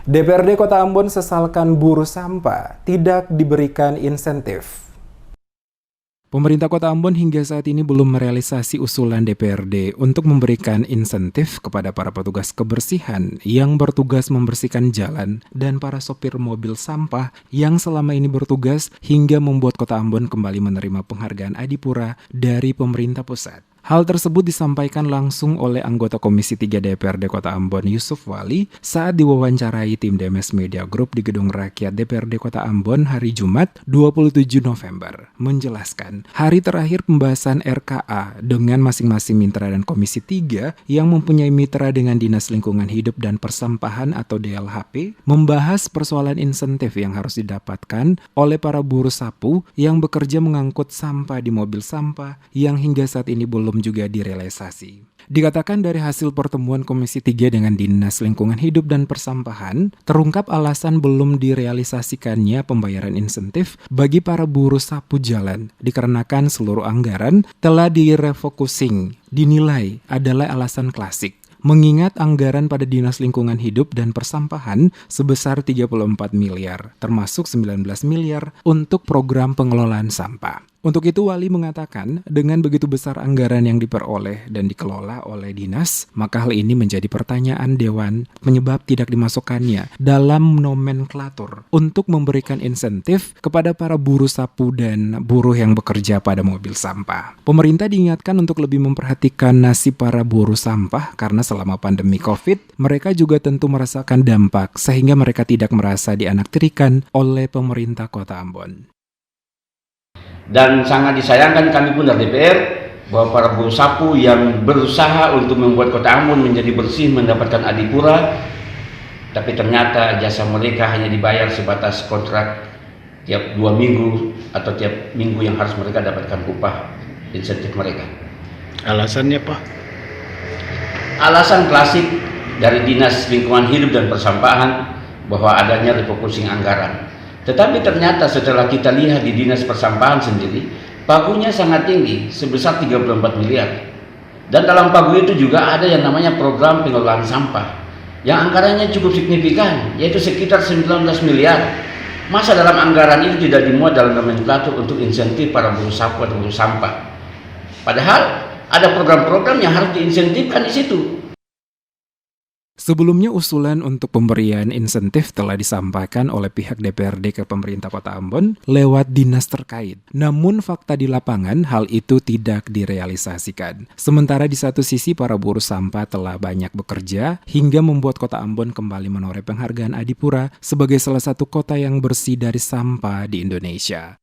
DPRD Kota Ambon sesalkan buruh sampah tidak diberikan insentif. Pemerintah Kota Ambon hingga saat ini belum merealisasi usulan DPRD untuk memberikan insentif kepada para petugas kebersihan yang bertugas membersihkan jalan dan para sopir mobil sampah yang selama ini bertugas hingga membuat Kota Ambon kembali menerima penghargaan Adipura dari pemerintah pusat. Hal tersebut disampaikan langsung oleh anggota Komisi 3 DPRD Kota Ambon Yusuf Wali saat diwawancarai tim DMS Media Group di Gedung Rakyat DPRD Kota Ambon hari Jumat 27 November. Menjelaskan, hari terakhir pembahasan RKA dengan masing-masing mitra dan Komisi 3 yang mempunyai mitra dengan Dinas Lingkungan Hidup dan Persampahan atau DLHP membahas persoalan insentif yang harus didapatkan oleh para buruh sapu yang bekerja mengangkut sampah di mobil sampah yang hingga saat ini belum juga direalisasi. Dikatakan dari hasil pertemuan Komisi 3 dengan Dinas Lingkungan Hidup dan Persampahan, terungkap alasan belum direalisasikannya pembayaran insentif bagi para buruh sapu jalan, dikarenakan seluruh anggaran telah direfocusing, dinilai adalah alasan klasik. Mengingat anggaran pada Dinas Lingkungan Hidup dan Persampahan sebesar 34 miliar, termasuk 19 miliar untuk program pengelolaan sampah. Untuk itu Wali mengatakan dengan begitu besar anggaran yang diperoleh dan dikelola oleh dinas, maka hal ini menjadi pertanyaan Dewan penyebab tidak dimasukkannya dalam nomenklatur untuk memberikan insentif kepada para buruh sapu dan buruh yang bekerja pada mobil sampah. Pemerintah diingatkan untuk lebih memperhatikan nasib para buruh sampah karena selama pandemi COVID, mereka juga tentu merasakan dampak sehingga mereka tidak merasa dianaktirkan oleh pemerintah Kota Ambon. Dan sangat disayangkan kami pun dari DPR bahwa para buruh sapu yang berusaha untuk membuat Kota Ambon menjadi bersih mendapatkan Adipura, tapi ternyata jasa mereka hanya dibayar sebatas kontrak tiap 2 minggu atau tiap minggu yang harus mereka dapatkan upah insentif mereka. Alasannya Pak? Alasan klasik dari Dinas Lingkungan Hidup dan Persampahan bahwa adanya refocusing anggaran. Tetapi ternyata setelah kita lihat di Dinas Persampahan sendiri, pagunya sangat tinggi, sebesar 34 miliar. Dan dalam pagu itu juga ada yang namanya program pengelolaan sampah, yang anggarannya cukup signifikan, yaitu sekitar 19 miliar. Masa dalam anggaran itu tidak dimuat dalam nomenklatur untuk insentif para buruh sapu atau buruh sampah? Padahal ada program-program yang harus diinsentifkan di situ. Sebelumnya usulan untuk pemberian insentif telah disampaikan oleh pihak DPRD ke pemerintah Kota Ambon lewat dinas terkait. Namun fakta di lapangan hal itu tidak direalisasikan. Sementara di satu sisi para buruh sampah telah banyak bekerja hingga membuat Kota Ambon kembali menoreh penghargaan Adipura sebagai salah satu kota yang bersih dari sampah di Indonesia.